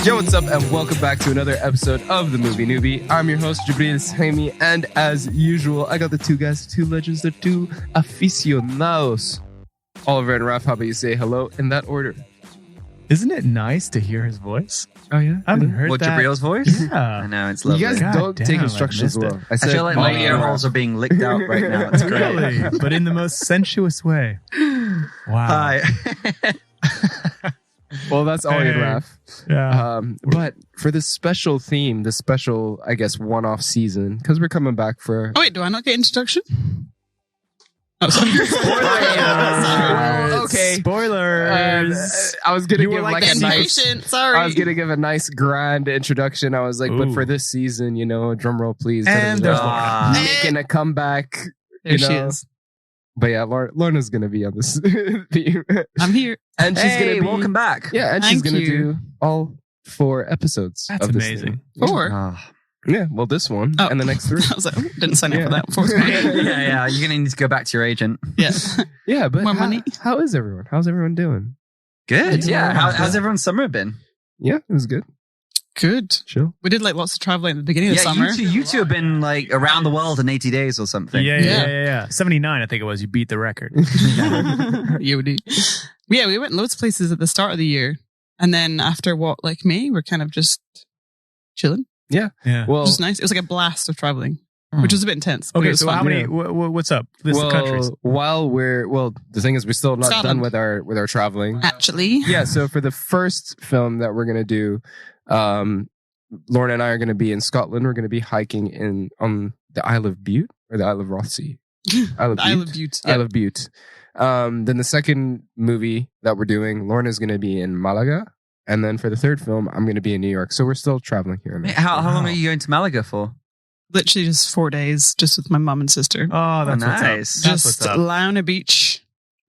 Yo, what's up, and welcome back to another episode of the Movie Newbie. I'm your host, Jabriel, and as usual, I got the two guys, the two legends, the two aficionados. Oliver and Raph, how about you say hello in that order? Isn't it nice to hear his voice? Oh, yeah? I haven't heard that. Jabriel's voice? Yeah. I know, it's lovely. You guys don't take instructions well. I feel like my ear holes are being licked out right now. It's great. Really? But in the most sensuous way. Wow. Hi. Well, that's all good, Raph. Yeah. But for this special theme, this special, I guess, one-off season, because we're coming back for... Oh, wait, do I not get introduction? Oh, sorry. Okay. Spoilers. I was gonna give like a nice. Sorry. I was gonna give a nice grand introduction. I was like, but for this season, you know, drum roll, please. And there's Lorna. Making a comeback. There she is. But yeah, Lorna's gonna be on this theme. I'm here. And she's gonna be, welcome back. Yeah, and she's Thank gonna you. do all 4 episodes. That's of this amazing. thing. 4? Yeah, well, this one and the next 3. I was like, didn't sign up for that before. yeah. You're going to need to go back to your agent. Yeah. Yeah, but More money. How is everyone? How's everyone doing? Good. Yeah. How's everyone's summer been? Yeah, it was good. Good. Chill. We did like lots of traveling at the beginning of summer. You two have been like around the world in 80 days or something. Yeah. 79, I think it was. You beat the record. You do. Yeah, we went loads of places at the start of the year. And then after May, we're kind of just chilling. Yeah. Well, Which was nice. It was like a blast of traveling, which was a bit intense. But it Okay, was so fun. how many? What's up? List of countries. The thing is, we're still not Scotland. done with our traveling. Actually. Yeah, so for the first film that we're gonna do, Lorna and I are gonna be in Scotland. We're gonna be hiking on the Isle of Bute or the Isle of Rothsay. Isle of Bute. Isle of Bute. Isle of Bute. Then the second movie that we're doing, Lorna's gonna be in Malaga. And then for the third film, I'm going to be in New York. So we're still traveling here and there. How long are you going to Malaga for? Literally just 4 days, just with my mum and sister. Oh, that's nice. That's Just what's up. lie on a beach.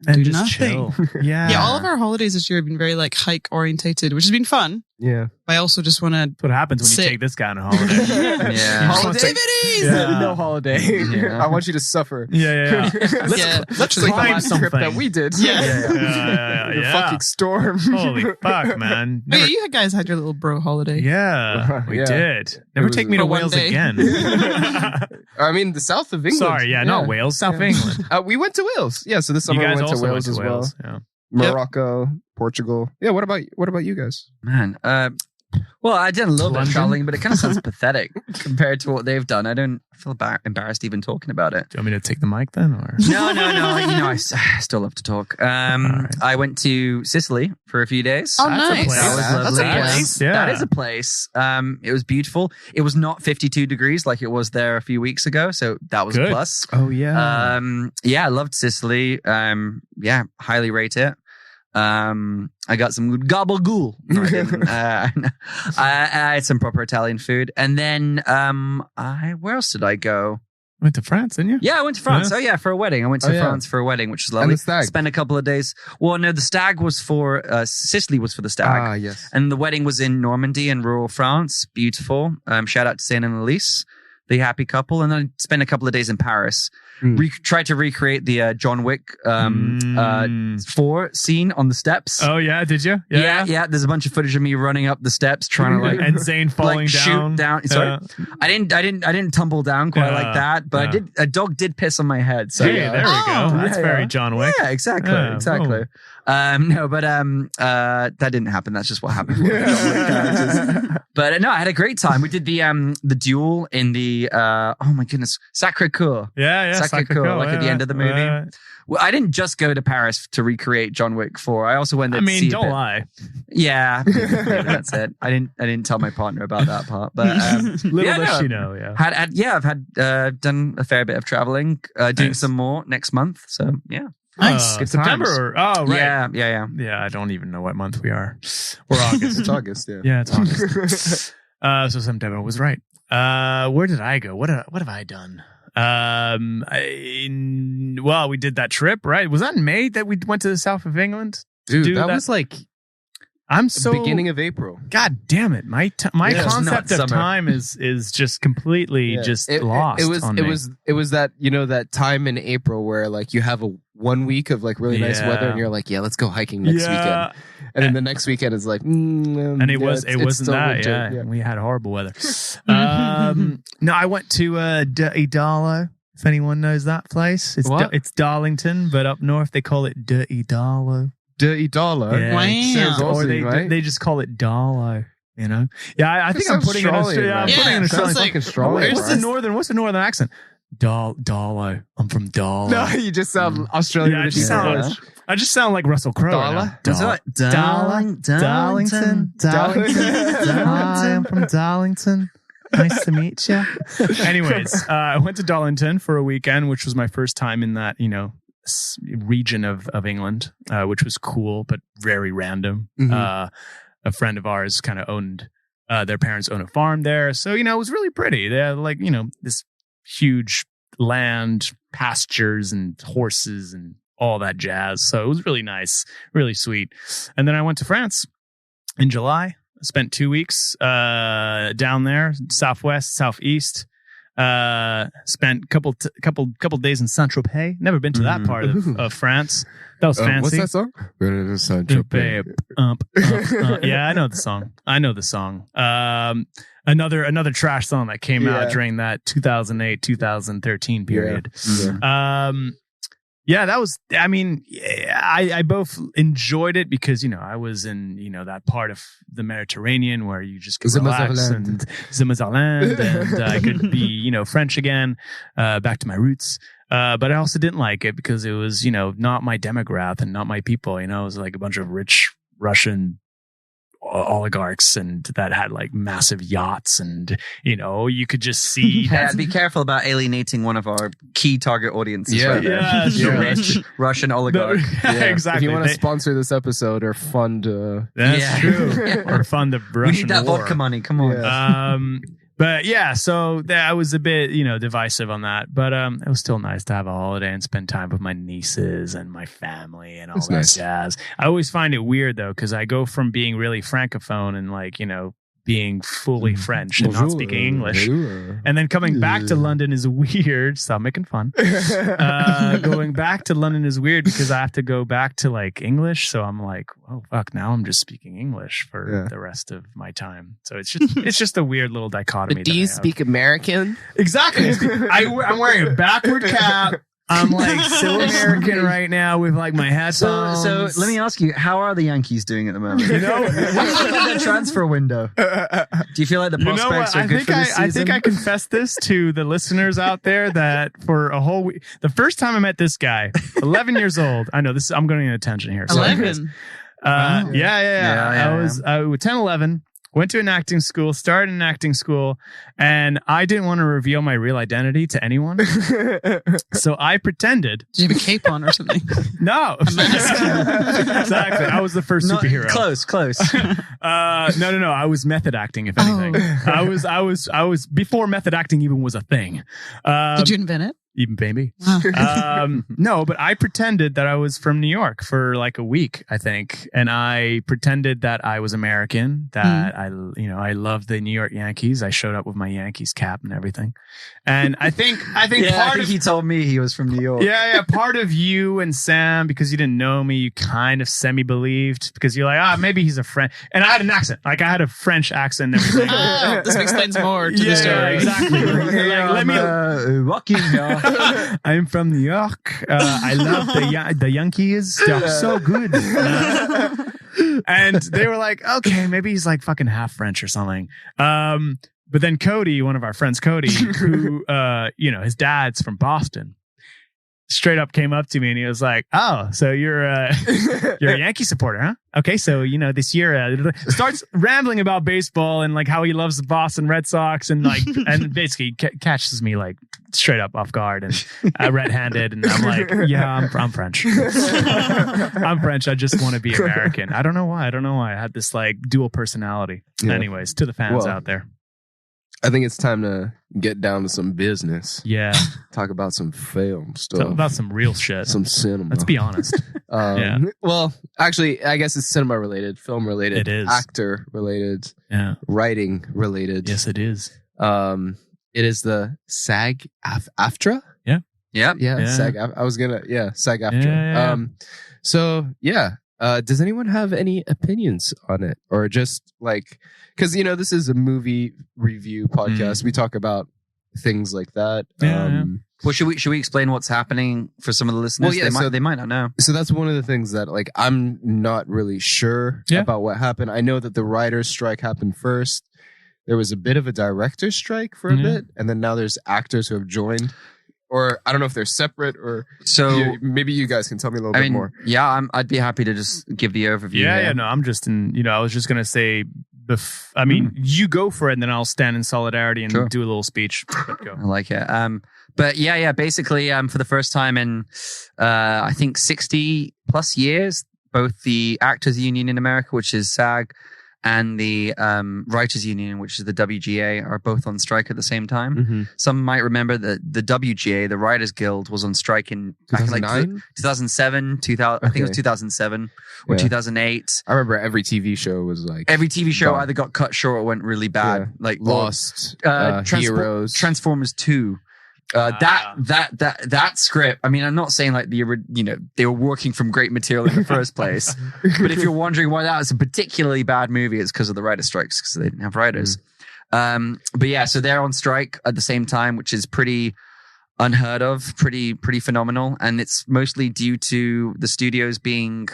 And do just nothing. chill. Yeah. Yeah, all of our holidays this year have been very like hike orientated, which has been fun. Yeah. But I also just want to. That's what happens when Sit. you take this guy on a holiday. Yeah. Holiday. Yeah. No holiday. Yeah. I want you to suffer. Yeah. Let's climb like the last trip something. that we did. Yeah. The fucking storm. Holy fuck, man. Wait, you guys had your little bro holiday. Yeah, we Yeah. did. Never was take me to for one Wales day. again. I mean, the south of England. Sorry, not Wales, South England. We went to Wales. Yeah, so this You summer we guys went to also Wales as well. Yeah. Morocco, Portugal. Yeah, what about you guys? Man, well, I did a little bit London? of traveling, but it kind of sounds pathetic compared to what they've done. I feel embarrassed even talking about it. Do you want me to take the mic then? Or? No. You know, I still love to talk. right. I went to Sicily for a few days. Oh, That's a nice. place. That was lovely. That's a place. Yeah. That is a place. It was beautiful. It was not 52 degrees like it was there a few weeks ago, so that was Good. a plus. Oh yeah. I loved Sicily. Highly rate it. I got some good gabagool. No, I didn't. I had some proper Italian food, and then where else did I go? Went to France, didn't you? Yeah, I went to France. Yeah. Oh yeah, for a wedding. I went to Oh, yeah. France for a wedding, which was lovely. And the stag. Spent a couple of days. Well, no, the stag was for Sicily was for the stag, Yes. and the wedding was in Normandy in rural France. Beautiful. Shout out to Saint and Elise, the happy couple, and then I spent a couple of days in Paris. Tried to recreate the John Wick 4 scene on the steps. Oh yeah, did you? Yeah. There's a bunch of footage of me running up the steps trying to And Zane falling shoot down. down. Sorry, I didn't tumble down quite like that, but I did. A dog did piss on my head. So Hey, there we go. That's Yeah, very yeah. John Wick. yeah, exactly. Yeah, Exactly. No, but that didn't happen. That's just what happened. But no, I had a great time. We did the duel in the oh my goodness, Sacré-Cœur. Yeah. Sacré-Cœur, like at the end of the movie. Well, I didn't just go to Paris to recreate John Wick 4. I also went there. I to mean, see a don't bit. lie. Yeah, maybe that's it. I didn't tell my partner about that part, but Little yeah, does no. she know. Yeah. I've had done a fair bit of traveling, doing Nice. some more next month. So yeah, Nice. Good September. times. Or, oh, right. yeah. Yeah, I don't even know what month we are. We're August. It's August, yeah. Yeah, it's August. So September was right. Where did I go? What have I done? Well, we did that trip, right? Was that in May that we went to the south of England? Dude, that was like I'm so beginning of April. God damn it! My Yeah, it's concept not of summer. time is just completely Yeah. just It lost. was on me. it was that, you know, that time in April where like you have a 1 week of like really nice weather, and you're like, yeah, let's go hiking next weekend. And then the next weekend is like, and it wasn't that. Winter. Yeah, we had horrible weather. No, I went to Dirty Darlow. If anyone knows that place, it's Darlington, but up north they call it Dirty Darlow. Dirty Darlow. Yeah. Wow. Or they just call it Darlow. You know, I think I'm putting in an Australian. What's the northern accent? Darlow. I'm from Darlow. No, you just sound Australian. Yeah, I just sound like Russell Crowe. Darlington. Hi, I'm from Darlington. Nice to meet you. Anyways, I went to Darlington for a weekend, which was my first time in that, region of England, which was cool, but very random. Mm-hmm. A friend of ours kind of owned, their parents own a farm there. So, it was really pretty. They had like, this huge land, pastures and horses and all that jazz. So it was really nice, really sweet. And then I went to France in July. Spent 2 weeks down there, southwest, southeast. Spent couple days in Saint-Tropez. Never been to that part of France. That was fancy. What's that song? Saint-Tropez. Yeah, I know the song. Another trash song that came out during that 2008-2013 period. Yeah, that was, I both enjoyed it because, I was in, that part of the Mediterranean where you just could relax and Zimmerland and I could be, French again, back to my roots. But I also didn't like it because it was, not my demographic and not my people, it was like a bunch of rich Russian oligarchs and that had like massive yachts and you could just see be careful about alienating one of our key target audiences. Rich Russian oligarch. Exactly. If you want to sponsor this episode or fund that's true. Or fund the Russian we need that war. vodka money, come on. But yeah, so I was a bit, divisive on that. But it was still nice to have a holiday and spend time with my nieces and my family and all that jazz. I always find it weird, though, because I go from being really francophone and like, being fully French and not speaking English. And then coming back to London is weird. Stop making fun. Going back to London is weird because I have to go back to like English. So I'm like, oh fuck, now I'm just speaking English for the rest of my time. So it's just a weird little dichotomy. But do you speak American? Exactly. I'm wearing a backward cap. I'm like so American right now with like my headphones. So let me ask you, how are the Yankees doing at the moment? When their transfer window? Do you feel like the prospects are good for this season? I think I confessed this to the listeners out there that for a whole week, the first time I met this guy, 11 years old. I know this. I'm going to attention here. 11. I was 10, 11. Went to an acting school, started an acting school, and I didn't want to reveal my real identity to anyone. So I pretended. Did you have a cape on or something? No. A mask. Exactly. I was the first superhero. Close. No. I was method acting, if anything. I was before method acting even was a thing. Did you invent it? Even baby. No, but I pretended that I was from New York for like a week, I think. And I pretended that I was American, that I loved the New York Yankees. I showed up with my Yankees cap and everything. And I think he told me he was from New York. Yeah. Part of you and Sam, because you didn't know me, you kind of semi-believed because you're like, maybe he's a French. And I had an accent. Like I had a French accent and everything. This explains more to the story. Exactly. Let me walking here. I'm from New York. I love the Yankees. They're so good. And they were like, okay, maybe he's like fucking half French or something. But then Cody, one of our friends, Cody, who, his dad's from Boston, straight up came up to me and he was like, oh, so you're a Yankee supporter, huh? Okay, so, this year starts rambling about baseball and like how he loves the Boston Red Sox and like, and basically catches me like straight up off guard and red-handed. And I'm like, yeah, I'm French. I'm French. I just want to be American. I don't know why. I had this like dual personality. Yeah. Anyways, to the fans out there. I think it's time to get down to some business. Yeah. Talk about some film stuff. Talk about some real shit. Some cinema. Let's be honest. Yeah. Well, actually, I guess it's cinema related, film related. It is. Actor related. Yeah. Writing related. Yes, it is. It is the SAG-AFTRA. Yeah. Yeah. Yeah. SAG-AFTRA. I was gonna. Yeah. SAG-AFTRA. So yeah. Does anyone have any opinions on it, or just like, because this is a movie review podcast. We talk about things like that. Well, should we explain what's happening for some of the listeners? Well, yeah, they might not know. So that's one of the things that like I'm not really sure about what happened. I know that the writers' strike happened first. There was a bit of a director's strike for a bit, and then now there's actors who have joined. Or I don't know if they're separate, or so maybe you guys can tell me a little bit more. Yeah, I'd be happy to just give the overview. Yeah. No, I'm just in. I was just gonna say. You go for it, and then I'll stand in solidarity and do a little speech. But go. I like it. But yeah. Basically, for the first time in I think 60 plus years, both the Actors Union in America, which is SAG, and the Writers Union, which is the WGA, are both on strike at the same time. Mm-hmm. Some might remember that the WGA, the Writers Guild, was on strike in 2007, 2000. I think it was 2007 or 2008. I remember every TV show was like every TV show either got cut short or went really bad, like Lost, Heroes, Transformers 2. That script. I mean, I'm not saying like they were working from great material in the first place, but if you're wondering why that was a particularly bad movie, it's because of the writer strikes, because they didn't have writers. But yeah, so they're on strike at the same time, which is pretty unheard of, pretty phenomenal, and it's mostly due to the studios being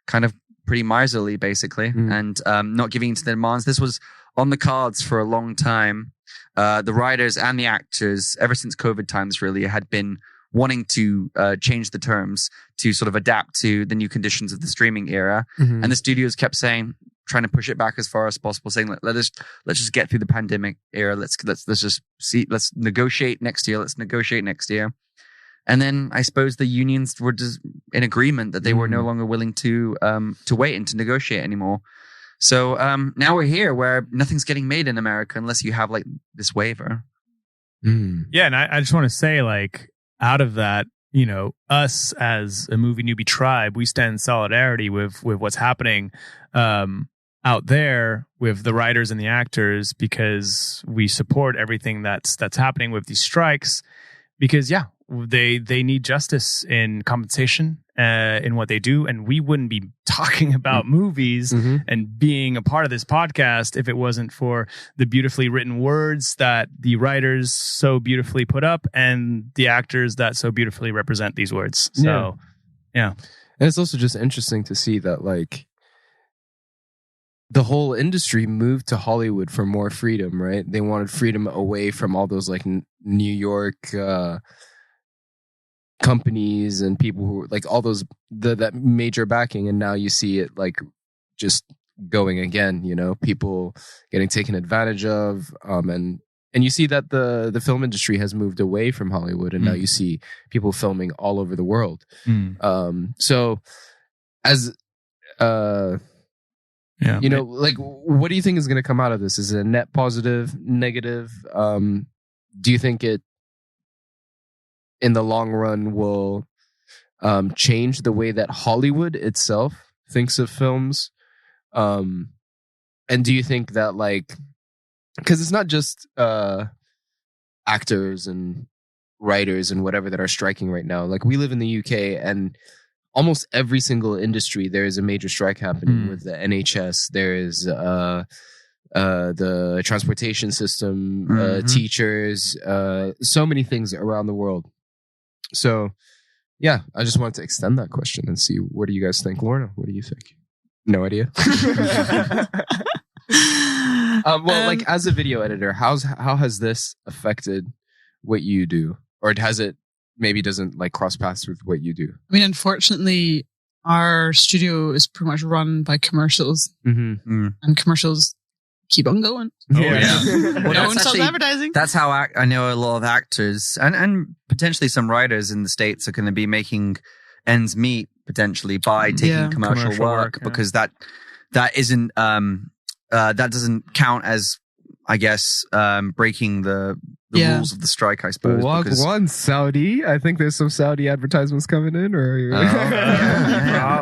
kind of pretty miserly, basically, and not giving into their demands. This was on the cards for a long time. The writers and the actors, ever since COVID times, really had been wanting to change the terms to sort of adapt to the new conditions of the streaming era. And the studios kept trying to push it back as far as possible, saying, let's just get through the pandemic era. Let's just see, let's negotiate next year. And then I suppose the unions were just in agreement that they were no longer willing to wait and to negotiate anymore. So now we're here where nothing's getting made in America unless you have like this waiver. Yeah, and I just want to say, like, out of that, us as a movie newbie tribe, we stand in solidarity with what's happening out there with the writers and the actors, because we support everything that's happening with these strikes. Because they need justice in compensation in what they do, and we wouldn't be talking about movies and being a part of this podcast if it wasn't for the beautifully written words that the writers so beautifully put up and the actors that so beautifully represent these words. So yeah. And it's also just interesting to see that like the whole industry moved to Hollywood for more freedom, right? They wanted freedom away from all those like New York companies and people who like all those that major backing, and now you see it like just going again, people getting taken advantage of, and you see that the film industry has moved away from Hollywood, and now you see people filming all over the world. So as like, what do you think is going to come out of this? Is it a net positive, negative? Do you think it in the long run will change the way that Hollywood itself thinks of films? And do you think that, like, because it's not just actors and writers and whatever that are striking right now. Like, we live in the UK, and almost every single industry there is a major strike happening with the NHS. There is the transportation system, teachers, so many things around the world. So, yeah, I just wanted to extend that question and see, what do you guys think? Lorna, what do you think? No idea. Like, as a video editor, how has this affected what you do? Or has it maybe doesn't like cross paths with what you do? I mean, unfortunately, our studio is pretty much run by commercials, and commercials keep on going. Well, no one stops advertising. That's how I know a lot of actors and potentially some writers in the States are going to be making ends meet potentially by taking commercial work, because that isn't that doesn't count as, I guess, breaking the rules of the strike, I suppose. One Saudi. I think there's some Saudi advertisements coming in, or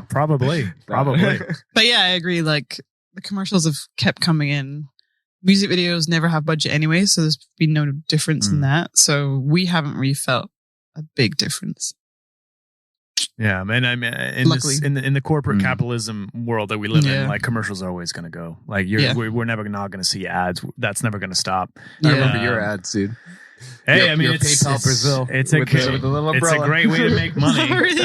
probably. But yeah, I agree. Like, the commercials have kept coming in. Music videos never have budget anyway, so there's been no difference in that. So we haven't really felt a big difference. Yeah, man. I mean, in the corporate capitalism world that we live in, like commercials are always going to go. Like we're never not going to see ads. That's never going to stop. I remember your ads, dude. Hey, I mean, it's PayPal Brazil. It's a great way to make money. Really?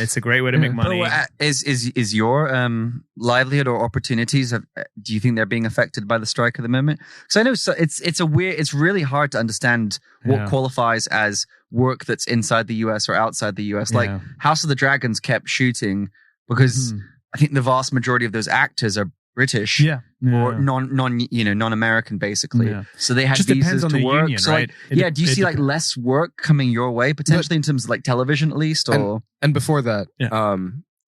It's a great way to make money. Is your livelihood or opportunities? Do you think they're being affected by the strike at the moment? Because I know it's really hard to understand what qualifies as work that's inside the US or outside the US. Like House of the Dragons kept shooting because I think the vast majority of those actors are British, or non-American, basically. Yeah. So they had just visas on to the work. Union, so right? Do you see like less work coming your way potentially in terms of like television at least? Or and before that,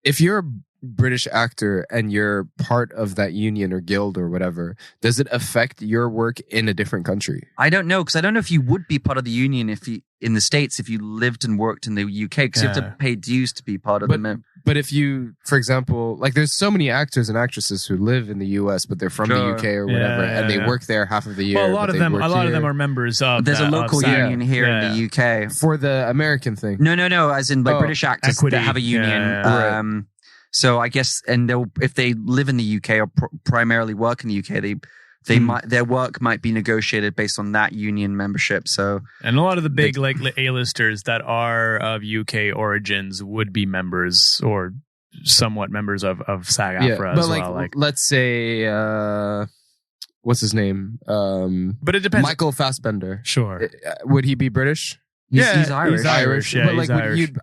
if you're a British actor and you're part of that union or guild or whatever, does it affect your work in a different country? I don't know, because I don't know if you would be part of the union if you in the States if you lived and worked in the UK, because you have to pay dues to be part of them. But if you, for example, like there's so many actors and actresses who live in the US, but they're from the UK or whatever, and they work there half of the year. Well, a lot of them are members of. There's a local union here in the UK for the American thing. No, as in like British actors that have a union. So I guess, and if they live in the UK or primarily work in the UK, their work might be negotiated based on that union membership. So, and a lot of the big like A-listers that are of UK origins would be members or somewhat members of SAG-AFTRA as well. Like, let's say, what's his name? But it depends. Michael Fassbender. Sure. Would he be British? He's Irish. He's Irish. Yeah, but like,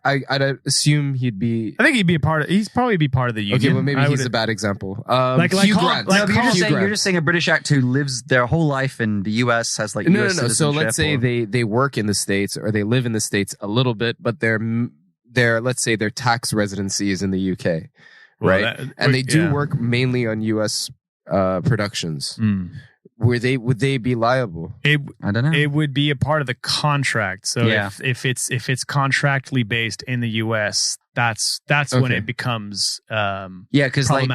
I'd assume he'd be. I think he'd be he'd probably be part of the union. Okay, well maybe he's a bad example. Hugh Grant. You're just saying a British actor who lives their whole life in the US has like no. So let's say they work in the States or they live in the States a little bit, but let's say their tax residency is in the UK, right? And they do work mainly on US productions. Would they be liable? I don't know. It would be a part of the contract. So if it's contractually based in the US, that's when it becomes because like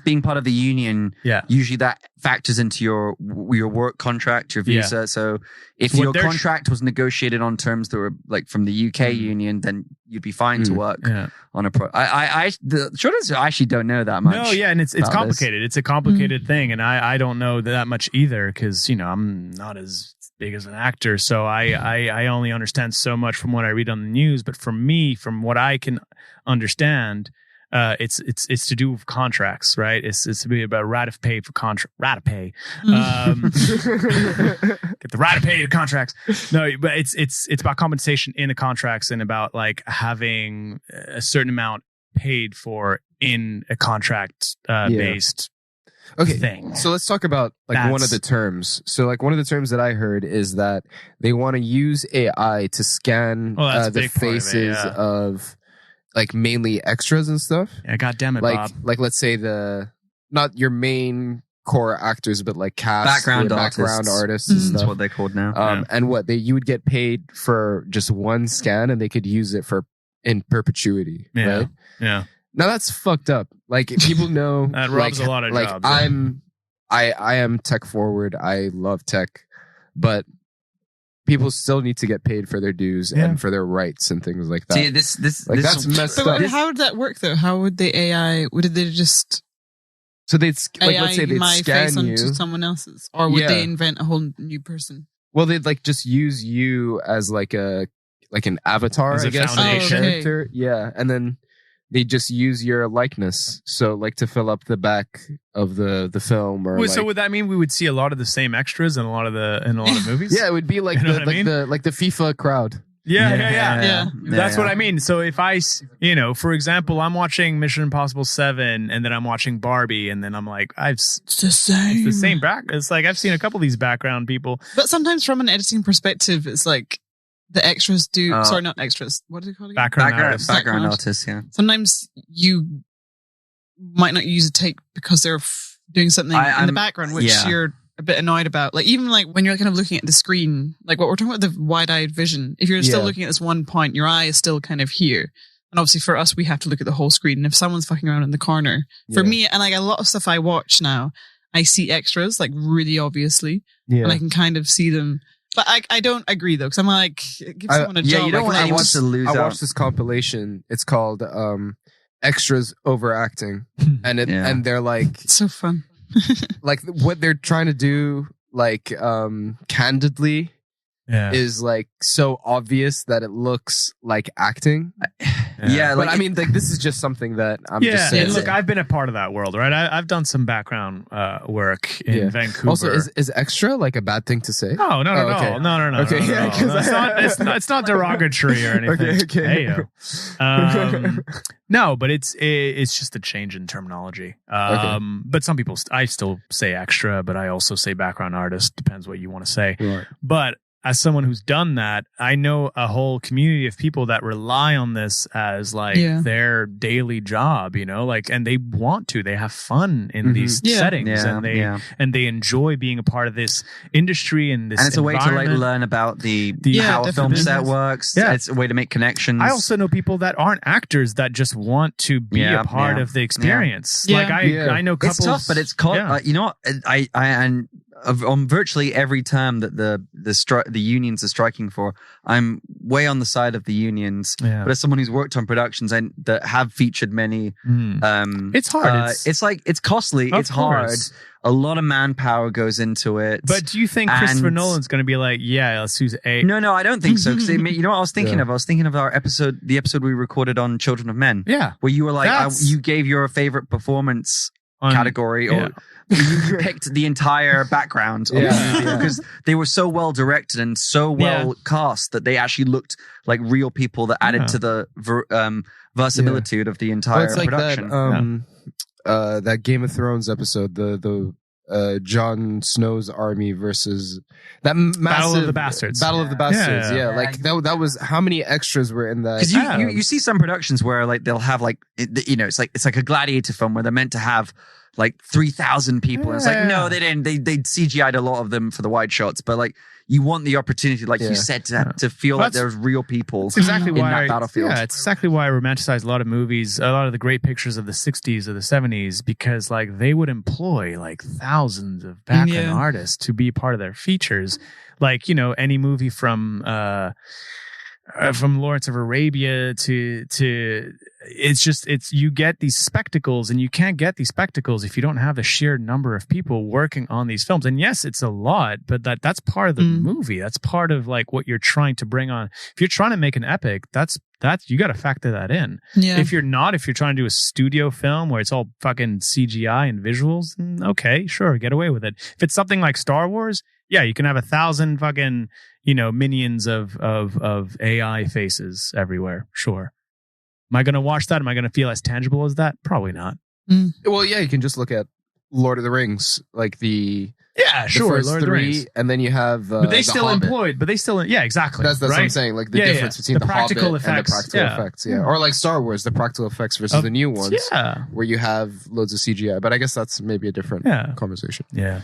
being part of the union, usually that factors into your work contract, your visa. Yeah. So if your contract was negotiated on terms that were like from the UK union, then you'd be fine to work on a the short answer, I actually don't know that much. No, and it's complicated. It's a complicated thing, and I don't know that much either because I'm not as big as an actor, so I only understand so much from what I read on the news. But for me, from what I can understand, it's to do with contracts, right? It's to be about rate of pay for contract. Rate of pay, get the rate of pay to contracts. No, but it's about compensation in the contracts and about like having a certain amount paid for in a contract based. Okay, thing. So let's talk about like one of the terms. So like one of the terms that I heard is that they want to use AI to scan the faces of like mainly extras and stuff. Yeah, goddamn it, like, Bob. Like let's say not your main core actors, but like cast background artists and stuff. That's what they're called now. And you would get paid for just one scan, and they could use it in perpetuity. Yeah, right? Yeah. Now that's fucked up. Like people know that robs a lot of jobs. I am tech forward. I love tech, but people still need to get paid for their dues and for their rights and things like that. See, that's messed up. How would that work though? How would the AI? Would they just? So let's say they'd my scan face you onto someone else's, or would they invent a whole new person? Well, they'd like just use you as like an avatar, as I guess, foundation. Character. Yeah, and then they just use your likeness, so like to fill up the back of the film. Or so would that mean we would see a lot of the same extras in a lot of movies? Yeah, it would be like the FIFA crowd. Yeah. That's what I mean. So if for example, I'm watching Mission Impossible 7 and then I'm watching Barbie and then I'm like, it's the same. It's the same It's like I've seen a couple of these background people. But sometimes from an editing perspective, it's like the extras do. Sorry, not extras. What do they call it? Background artists. Yeah. Sometimes you might not use a take because they're doing something in the background, which you're a bit annoyed about. Like even like when you're kind of looking at the screen, like what we're talking about, the wide-eyed vision. If you're still looking at this one point, your eye is still kind of here. And obviously for us, we have to look at the whole screen. And if someone's fucking around in the corner, for me, and like a lot of stuff I watch now, I see extras like really obviously, and I can kind of see them. But I don't agree though, because I'm like, give someone a job. Yeah, you don't want anyone to lose out. I watched this compilation. It's called Extras Overacting, and they're like, it's so fun. like what they're trying to do, like candidly, is like so obvious that it looks like acting. But I mean, like this is just something that I'm just saying. Look, I've been a part of that world, right? I've done some background work in Vancouver. Also, is extra like a bad thing to say? No. Okay, it's not derogatory or anything. Okay. No, but it's just a change in terminology. But some people, I still say extra, but I also say background artist. Depends what you want to say. Right. But as someone who's done that, I know a whole community of people that rely on this as like their daily job, like, and they want to, they have fun in these settings and they enjoy being a part of this industry and this. And it's a way to like learn about how a film set works. Yeah. It's a way to make connections. I also know people that aren't actors that just want to be a part of the experience. Like I know couples. It's tough, but it's you know what? On virtually every term that the unions are striking for, I'm way on the side of the unions. But as someone who's worked on productions and that have featured many, it's hard. It's costly. It's hard. A lot of manpower goes into it. But do you think Christopher Nolan's going to be like, let's use A? No, I don't think so. Because you know what I was thinking of? I was thinking of the episode we recorded on Children of Men. Yeah, where you were like, you gave your favorite performance category or. You picked the entire background of the movie because they were so well directed and so well cast that they actually looked like real people that added to the versatility of the entire production. That Game of Thrones episode, the Jon Snow's army versus that massive Battle of the Bastards. Like that was how many extras were in that? Because you see some productions where like they'll have like it's like a gladiator film where they're meant to have like 3,000 people. And it's like, no, they didn't. They CGI'd a lot of them for the wide shots, but like you want the opportunity, like you said, to feel like there's real people in that battlefield. Yeah, it's exactly why I romanticize a lot of movies, a lot of the great pictures of the 60s or the 70s, because like they would employ like thousands of background artists to be part of their features. Like, any movie from Lawrence of Arabia to you get these spectacles, and you can't get these spectacles if you don't have the sheer number of people working on these films. And yes, it's a lot, but that's part of the movie. That's part of like what you're trying to bring on. If you're trying to make an epic, that's you got to factor that in. Yeah. If you're trying to do a studio film where it's all fucking CGI and visuals, okay, sure, get away with it. If it's something like Star Wars, you can have 1,000 fucking minions of AI faces everywhere. Sure. Am I going to watch that? Am I going to feel as tangible as that? Probably not. Well, you can just look at Lord of the Rings, like the first Lord of the 3, Rings. And then you have but they the still Hobbit. employed. But they still, exactly. That's right? what I'm saying. Like the difference between the practical Hobbit effects and the practical effects. Yeah, or like Star Wars, the practical effects versus the new ones. Yeah, where you have loads of CGI. But I guess that's maybe a different conversation. Yeah.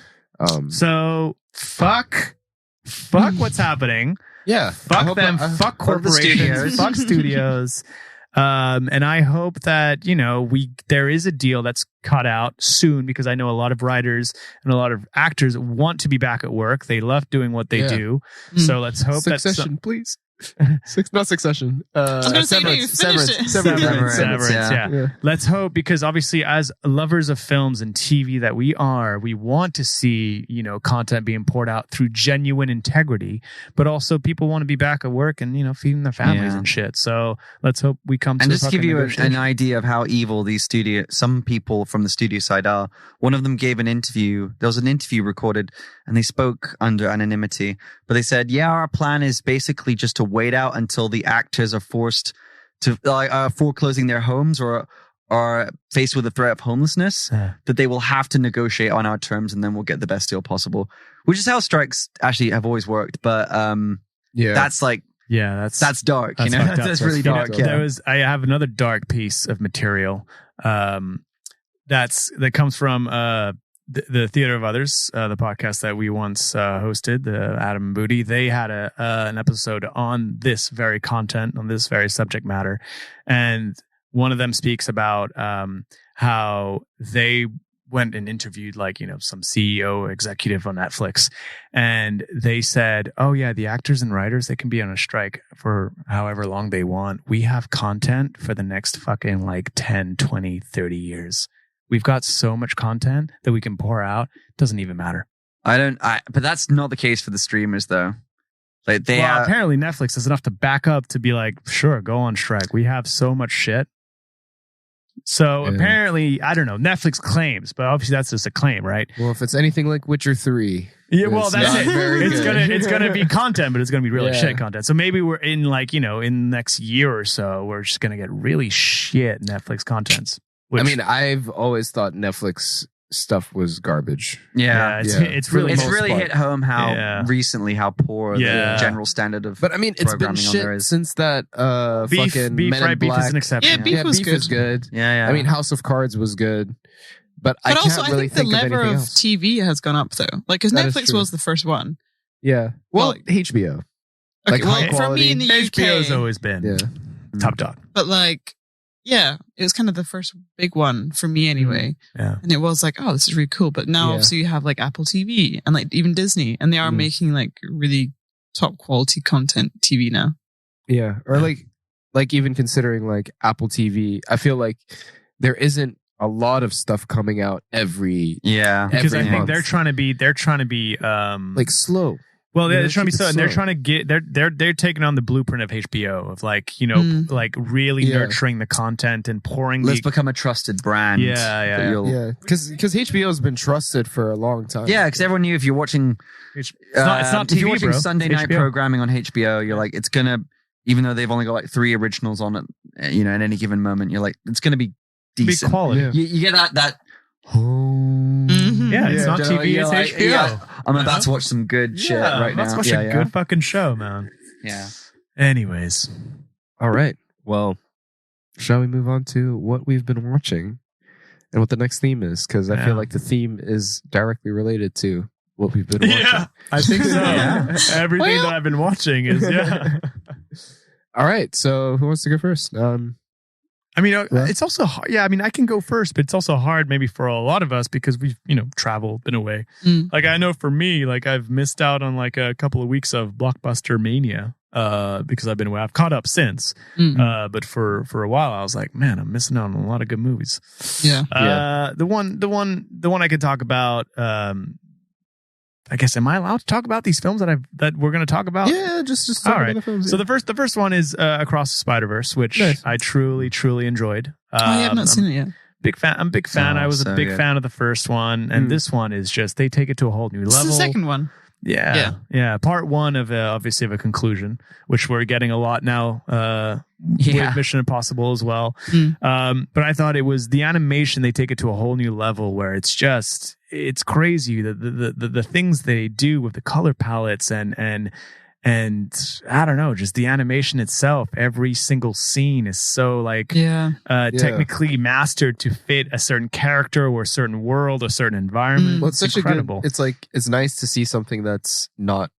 So fuck what's happening. Yeah. Fuck them. Fuck corporations. Fuck studios. And I hope that, there is a deal that's cut out soon, because I know a lot of writers and a lot of actors want to be back at work. They love doing what they do. So let's hope Succession, please. Not Succession. Severance. Yeah. Let's hope, because obviously as lovers of films and TV that we want to see, content being poured out through genuine integrity, but also people want to be back at work and, feeding their families and shit. So let's hope we come to and just give you an idea of how evil some people from the studio side are. One of them gave an interview. There was an interview recorded and they spoke under anonymity, but they said, our plan is basically just to wait out until the actors are forced to foreclosing their homes or are faced with the threat of homelessness, that they will have to negotiate on our terms, and then we'll get the best deal possible, which is how strikes actually have always worked. But that's like, that's dark. That's really dark. I have another dark piece of material that comes from the Theater of Others, the podcast that we once hosted, Adam and Booty. They had an episode on this very content, on this very subject matter, and one of them speaks about how they went and interviewed some CEO executive on Netflix, and they said, "Oh yeah, the actors and writers, they can be on a strike for however long they want. We have content for the next fucking 10, 20, 30 years. We've got so much content that we can pour out. Doesn't even matter." But that's not the case for the streamers though. Apparently Netflix has enough to back up to be like, sure, go on strike. We have so much shit. So apparently, I don't know, Netflix claims, but obviously that's just a claim, right? Well, if it's anything like Witcher 3. Yeah, well, that's it. It's Good. gonna be content, but it's gonna be really shit content. So maybe we're in in the next year or so, we're just gonna get really shit Netflix contents. I mean, I've always thought Netflix stuff was garbage. It's really hit home how recently how poor the general standard of. But I mean, it's been shit since that Beef, fucking Beef, Men in Beef Black. is an exception. Yeah, Beef is good. Yeah. I mean, House of Cards was good, but I can't also, really I think the of level anything of else. TV has gone up though, because That is Netflix true. was the first one. Yeah, well, HBO. Okay, high for me in the HBO's UK, always been top dog. but it was kind of the first big one for me anyway. Yeah. And it was like, oh, this is really cool. But now obviously you have Apple TV and even Disney, and they are making really top quality content TV now. Yeah, or even considering Apple TV, I feel like there isn't a lot of stuff coming out every because I think month. they're trying to be slow. Well, they're trying to be so, and they're trying to get they're taking on the blueprint of HBO of really nurturing the content and pouring. Let's become a trusted brand. Because HBO has been trusted for a long time. Yeah, because everyone knew if you're watching, it's not TV, if you're watching bro. Sunday night HBO. programming on HBO, you're like, it's gonna, even though they've only got 3 originals on it, at any given moment, you're like, it's gonna be decent. Big quality. Yeah. You get that. It's not TV, it's like, HBO. I'm about to watch some good shit right now. Let's watch a good fucking show, man. Yeah. Anyways. All right. Well, shall we move on to what we've been watching and what the next theme is? Because I feel like the theme is directly related to what we've been watching. Yeah, I think so. Everything that I've been watching is, All right. So who wants to go first? I mean, it's also hard. Yeah, I mean, I can go first, but it's also hard maybe for a lot of us because we've, traveled, been away. I know for me, I've missed out on a couple of weeks of blockbuster mania because I've been away. I've caught up since, but for a while I was like, man, I'm missing out on a lot of good movies. Yeah. The one I could talk about. I guess, am I allowed to talk about these films that we're going to talk about? Yeah, just talk about the films. So the first one is Across the Spider-Verse, which I truly enjoyed. I have not seen it yet. I'm a big fan. I was a big fan of the first one, and this one is just, they take it to a whole new level. It's the second one. Yeah. Part one of obviously of a conclusion, which we're getting a lot now with Mission Impossible as well. But I thought it was the animation. They take it to a whole new level where it's crazy the things they do with the color palettes and I don't know, just the animation itself. Every single scene is so technically mastered to fit a certain character or a certain world or a certain environment. Well, it's such incredible. It's nice to see something that's not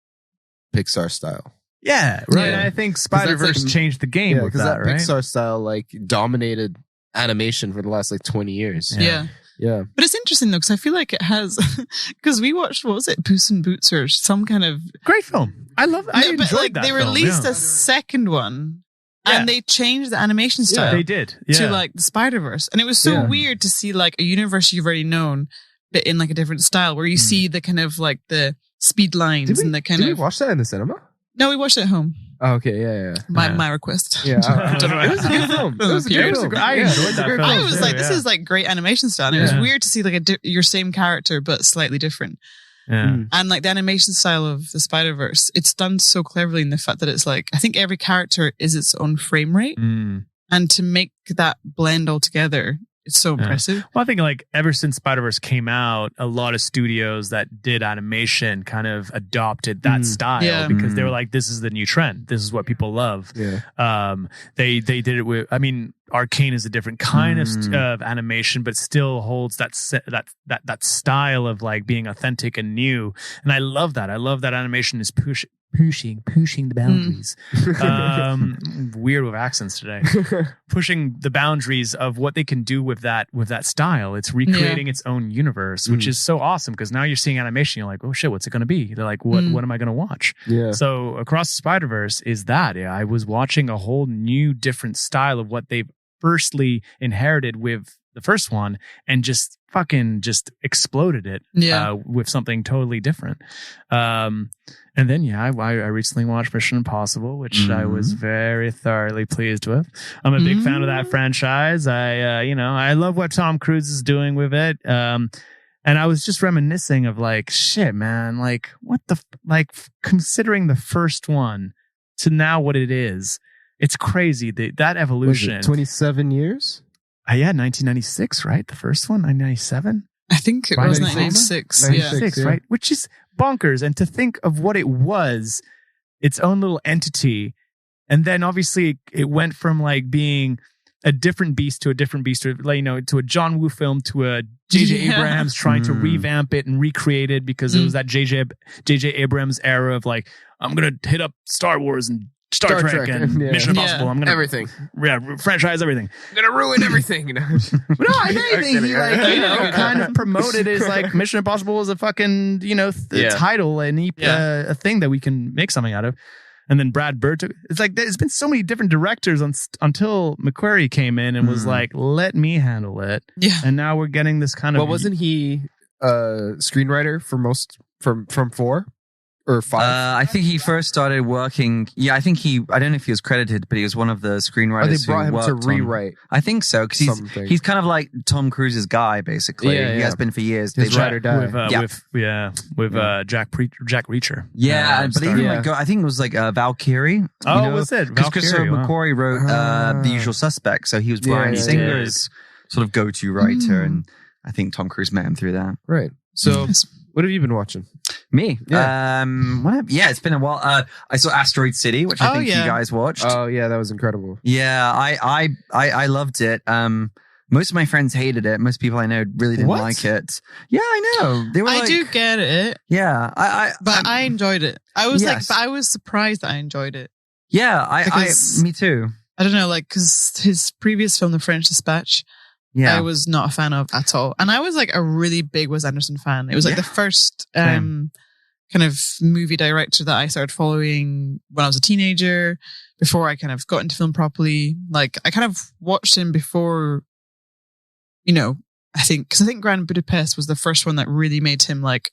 Pixar style. Yeah, right. And I think Spider-Verse changed the game with that, right? Pixar style dominated animation for the last 20 years. Yeah. But it's interesting though, because I feel like it has, because we watched, what was it, Puss in Boots or some kind of great film. I love it. I enjoyed that. They released a second one and they changed the animation style. They did. To the Spider-Verse. And it was so weird to see a universe you've already known, but in a different style where you see the kind of the speed lines and the kind Did of. we watch that in the cinema? No, we watched it at home. Oh, okay, yeah. My request. Yeah, I don't know. It was a good film. It was a good film. I enjoyed that film. I was this is great animation style. And it was weird to see your same character but slightly different. Yeah. And the animation style of the Spider-Verse, it's done so cleverly in the fact that it's I think every character is its own frame rate. And to make that blend all together, it's so impressive. Well, I think ever since Spider-Verse came out, a lot of studios that did animation kind of adopted that style because they were like, this is the new trend. This is what people love. Yeah. They did it with, Arcane is a different kind of animation, but still holds that style of being authentic and new. And I love that. I love that animation is pushing the boundaries. Weird with accents today. Pushing the boundaries of what they can do with that style. It's recreating its own universe, which is so awesome because now you're seeing animation. You're like, oh shit, what's it going to be? They're like, what am I going to watch? Yeah. So Across the Spider-Verse is that. Yeah, I was watching a whole new different style of what they've firstly inherited with the first one and just exploded it with something totally different. And then, I recently watched Mission Impossible, which I was very thoroughly pleased with. I'm a big fan of that franchise. I love what Tom Cruise is doing with it. And I was just reminiscing of like, shit, man, like considering the first one to now what it is, it's crazy. That evolution. Was it 27 years? 1996, right? The first one, 1997? I think it was 1996. 96, yeah. right? Which is bonkers. And to think of what it was, its own little entity. And then obviously it went from like being a different beast to a different beast, to, to a John Woo film, to a J.J. Abrams trying to revamp it and recreate it because it was that J.J. Abrams era of like, I'm going to hit up Star Wars and Star Trek and Mission Impossible. I'm gonna everything. Franchise everything. I'm gonna ruin everything. No, I think he kind of promoted it as like Mission Impossible is a fucking title and a thing that we can make something out of. And then Brad Bird took. It's like there's been so many different directors until McQuarrie came in and was like, "Let me handle it." Yeah. And now we're getting this kind of. Well, wasn't he screenwriter for most from 4? Or 5? I think he first started working. Yeah, I don't know if he was credited, but he was one of the screwwriters. They brought him to rewrite. I think so, because he's kind of like Tom Cruise's guy, basically. Yeah, he has been for years. His ride or die. With Jack Reacher. Yeah, but even I think it was like Valkyrie. Was it? Because Christopher McQuarrie wrote The Usual Suspects, so he was Bryan Singer's sort of go-to writer, and I think Tom Cruise met him through that. Right. So, what have you been watching? Me? Yeah. It's been a while. I saw Asteroid City, which I think you guys watched. Oh yeah, that was incredible. Yeah, I loved it. Most of my friends hated it. Most people I know really didn't like it. Yeah, I know. They were I do get it. Yeah, I enjoyed it. I was I was surprised that I enjoyed it. Yeah, me too. I don't know, like, because his previous film, The French Dispatch, I was not a fan of at all. And I was like a really big Wes Anderson fan. It was like the first kind of movie director that I started following when I was a teenager, before I kind of got into film properly. Like, I kind of watched him before, I think Grand Budapest was the first one that really made him like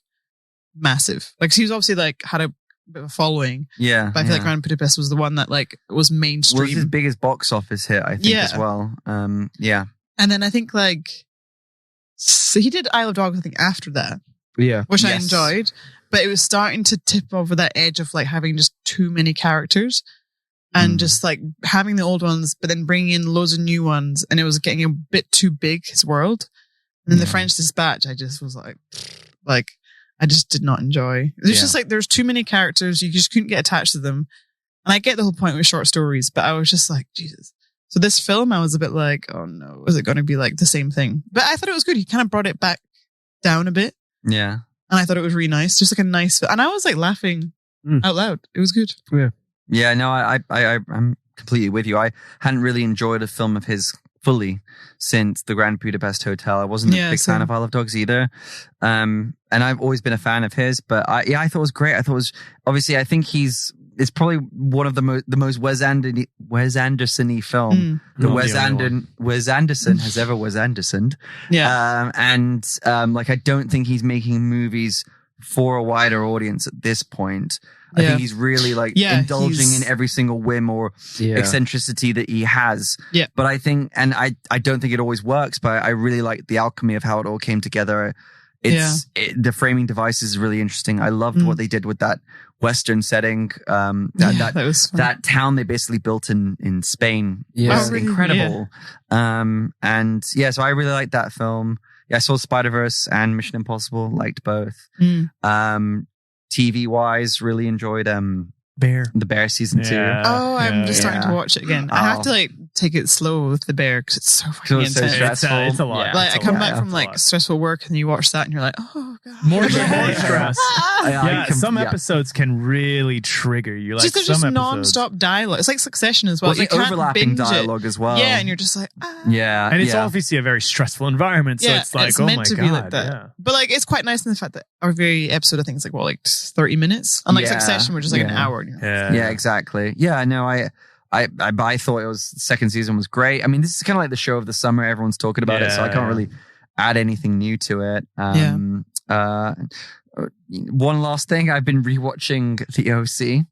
massive. Like, he was obviously like had a bit of a following. Yeah. But I feel like Grand Budapest was the one that like was mainstream. Was his biggest box office hit, I think, as well. And then I think so he did Isle of Dogs, I think, after that. Yeah. Which I enjoyed. But it was starting to tip over that edge of like having just too many characters and just like having the old ones, but then bringing in loads of new ones. And it was getting a bit too big, his world. And then The French Dispatch, I just was like, I just did not enjoy. It was just like, there's too many characters. You just couldn't get attached to them. And I get the whole point with short stories, but I was just like, Jesus. So this film, I was a bit like, oh no, is it going to be like the same thing? But I thought it was good. He kind of brought it back down a bit. Yeah. And I thought it was really nice. Just like a nice, and I was like laughing out loud. It was good. Yeah. Yeah, no, I'm completely with you. I hadn't really enjoyed a film of his fully since the Grand Budapest Hotel. I wasn't a big fan of Isle of Dogs either. And I've always been a fan of his, but I thought it was great. I thought it was, obviously, I think it's probably one of the most Wes Anderson-y film that Wes Anderson has ever Wes Andersoned. Yeah. I don't think he's making movies for a wider audience at this point. I think he's really indulging in every single whim or eccentricity that he has. Yeah. But I think, and I don't think it always works, but I really like the alchemy of how it all came together. The framing device is really interesting. I loved what they did with that Western setting. That town they basically built in Spain was incredible. Yeah. So I really liked that film. Yeah, I saw Spider-Verse and Mission Impossible, liked both. TV wise, really enjoyed the Bear season 2. Oh, I'm just starting to watch it again. I have to like take it slow with the Bear because it's so fucking intense. So stressful. It's a lot. Like I come back from like stressful work and you watch that and you're like, oh more stress. Yeah, some episodes can really trigger you. Like there's just non-stop dialogue. It's like Succession as well. Well, you can't overlapping binge dialogue as well. Yeah, and you're just like, Yeah, and it's obviously a very stressful environment. So it's like, meant to be like that. Yeah. But like, it's quite nice in the fact that our very episode, I think, is like 30 minutes. Unlike Succession, which is like an hour. Yeah, exactly. Yeah, no, I thought the second season was great. I mean, this is kind of like the show of the summer. Everyone's talking about it, so I can't really add anything new to it. One last thing, I've been rewatching The OC.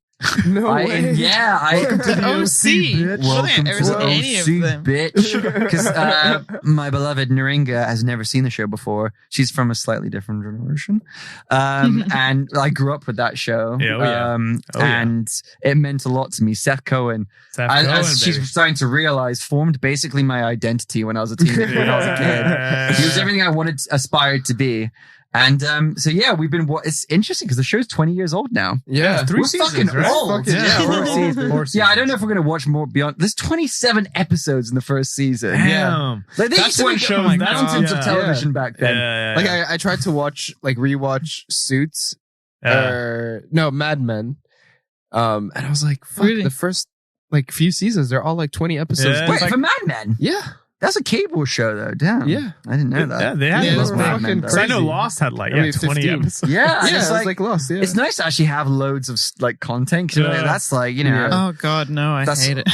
No way. Welcome to the OC. Welcome to the OC, bitch. Because my beloved Naringa has never seen the show before. She's from a slightly different generation, and I grew up with that show. And it meant a lot to me. Seth Cohen, as she's starting to realize, formed basically my identity when I was a teenager. When I was a kid, he was everything I aspired to be. And we've been. It's interesting because the show's 20 years old now. Yeah, three we're seasons, fucking right? old. Four seasons. Yeah, I don't know if we're gonna watch more beyond. There's 27 episodes in the first season. Damn. Yeah, like that's what shows mountains of television back then. Like I tried to rewatch Suits, Mad Men, and I was like, fuck, the first few seasons they're all like 20 episodes. Wait, for Mad Men? Yeah. That's a cable show, though. Damn. Yeah. I didn't know that. Yeah, they had those fucking crazy. I know Lost had 20 episodes. Yeah. It's like Lost. Yeah. It's nice to actually have loads of content. Cause that's Oh God, no, I hate it.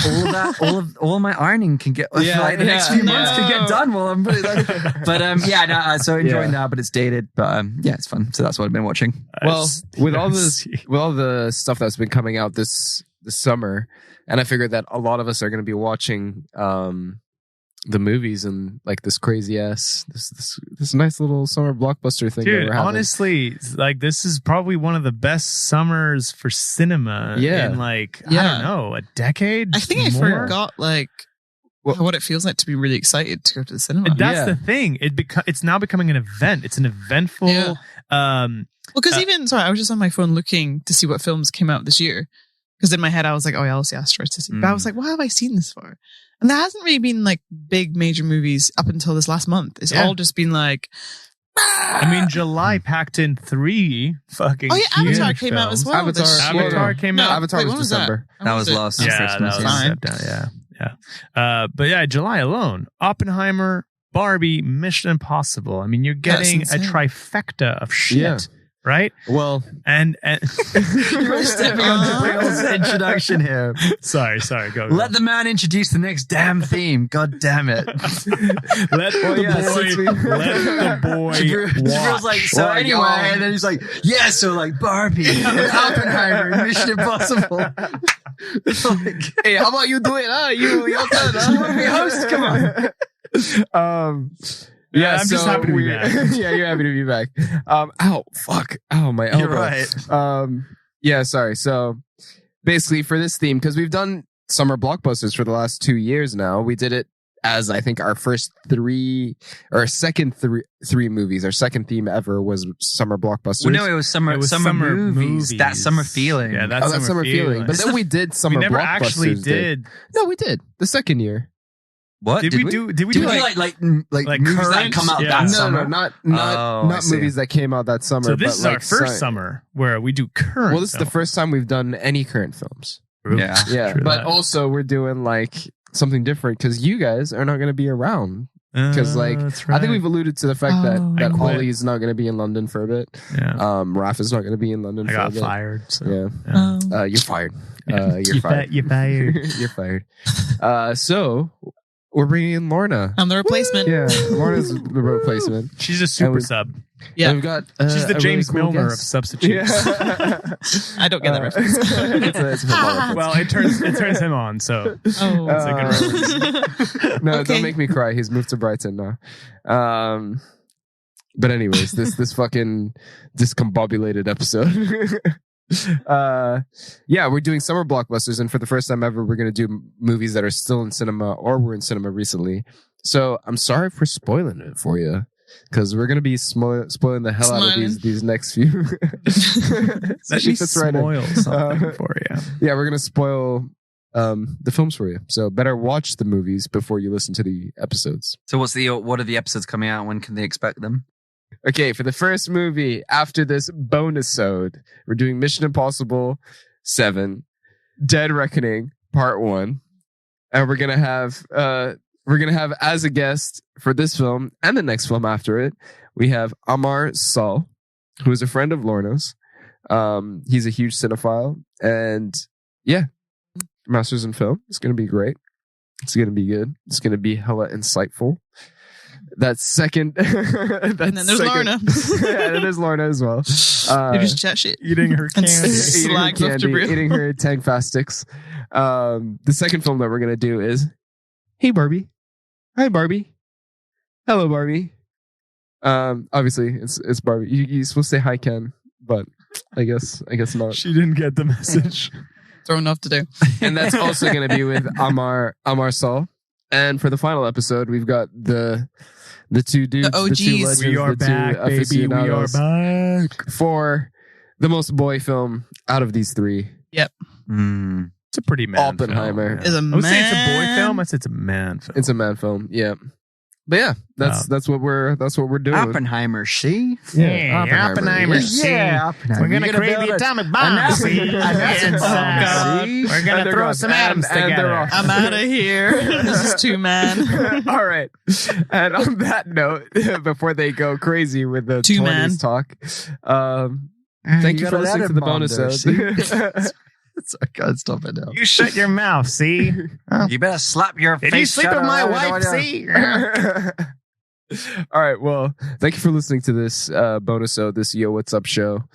all my ironing can get the next few months can get done while I'm so enjoying that, but it's dated. But it's fun. So that's what I've been watching. Well, with all the stuff that's been coming out this summer, and I figured that a lot of us are going to be watching the movies and like this crazy ass this nice little summer blockbuster thing. Dude, that we're having. honestly, like this is probably one of the best summers for cinema in I don't know, a decade. I think I forgot what it feels like to be really excited to go to the cinema. That's the thing. It's now becoming an event. It's an eventful. Because I was just on my phone looking to see what films came out this year. Because in my head I was like, oh yeah, I'll see SAG-AFTRA to see. But I was like, why have I seen this for? And there hasn't really been like big major movies up until this last month. It's all just been like. I mean, July packed in 3 fucking. Oh yeah, Avatar came out as well. Avatar came out. Avatar was December. That was last Christmas. Yeah. But yeah, July alone, Oppenheimer, Barbie, Mission Impossible. I mean, you're getting a trifecta of shit. Yeah. Right? Well, and you're stepping on Jabriel's introduction here. Sorry, go. Let the man introduce the next damn theme. God damn it. Let the boy Jabriel's like, so anyway, and then he's like, Barbie and Oppenheimer and Mission Impossible. Hey, how about you do it? You want to be host? Come on. I'm just happy to be back. Yeah, you're happy to be back. Ow, fuck. Ow, my elbow. You're right. Sorry. So basically for this theme, because we've done summer blockbusters for the last 2 years now, we did it as I think our first three movies. Our second theme ever was summer blockbusters. Well, no, it was summer movies. That summer feeling. Yeah, that summer feeling. But then we did summer blockbusters. We never actually did. No, we did. The second year. What did we do? Did we do like movies that come out that summer? No, not movies that came out that summer. So this is our first summer where we do current. Well, this is the first time we've done any current films. Yeah. But also we're doing something different because you guys are not going to be around. Because I think we've alluded to the fact that Ollie's not going to be in London for a bit. Yeah. Raph is not going to be in London for a bit. I got fired. So. Yeah. You're fired. You're fired. You're fired. You're fired. So. We're bringing in Lorna. I'm the replacement. Yeah, Lorna's the replacement. She's a super sub. Yeah, we've got. She's the James really cool Milner of substitutes. Yeah. I don't get that reference. It's a reference. Well, it turns him on, so it's a good reference. No, don't make me cry. He's moved to Brighton now. But anyways, this fucking discombobulated episode. We're doing summer blockbusters, and for the first time ever we're going to do movies that are still in cinema or were in cinema recently. So I'm sorry for spoiling it for you, because we're going to be spoiling the hell out of these next few. That should spoil something for you. Yeah, we're going to spoil the films for you, so better watch the movies before you listen to the episodes. So what are the episodes coming out? When can they expect them? Okay, for the first movie after this bonus-ode, we're doing Mission Impossible 7, Dead Reckoning Part 1, and we're gonna have as a guest for this film and the next film after it, we have Amar Saul, who is a friend of Lorna's. He's a huge cinephile, and yeah, Masters in Film. It's gonna be great. It's gonna be good. It's gonna be hella insightful. That's second. And then there's Lorna. Yeah, and there's Lorna as well. You just chat shit. Eating her candy. Eating her Tang Fast Sticks. The second film that we're going to do is Hey Barbie. Hi Barbie. Hello Barbie. Obviously it's Barbie. You're supposed to say hi Ken, but I guess not. She didn't get the message. Throw enough to do. And that's also going to be with Amar Saul. And for the final episode, we've got the two dudes, the OGs. The two legends, we are back, baby. We are back for the most boy film out of these three. Yep. It's a pretty man Oppenheimer. film. Yeah. I would say it's a boy film. I say it's a man film. It's a man film. Yeah. But yeah, that's what we're doing. Oppenheimer, see? Yeah, Oppenheimer, see? Yeah, Oppenheimer. We're gonna create the atomic bomb, see? We're gonna throw some atoms together. I'm out of here. This is two man. All right. And on that note, before they go crazy with the 20s talk, thank you for listening to the bonus episode. I can't stop it now. You shut your mouth, see? You better slap your face. Did you sleep with my wife, see? All right. Well, thank you for listening to this bonus episode, this Yo What's Up show.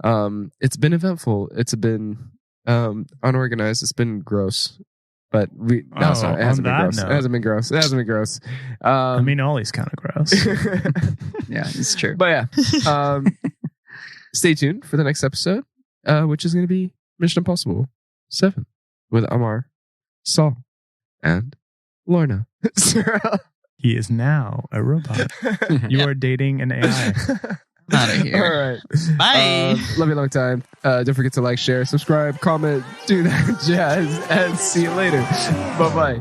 It's been eventful. It's been unorganized. It's been gross. But it hasn't been gross. It hasn't been gross. I mean, Ollie's kind of gross. Yeah, it's true. But yeah, stay tuned for the next episode, which is going to be Mission Impossible 7 with Amar, Saul, and Lorna Searl. He is now a robot. You are dating an AI. Out of here. All right. Bye. Love you a long time. Don't forget to like, share, subscribe, comment, do that jazz, and see you later. Bye-bye.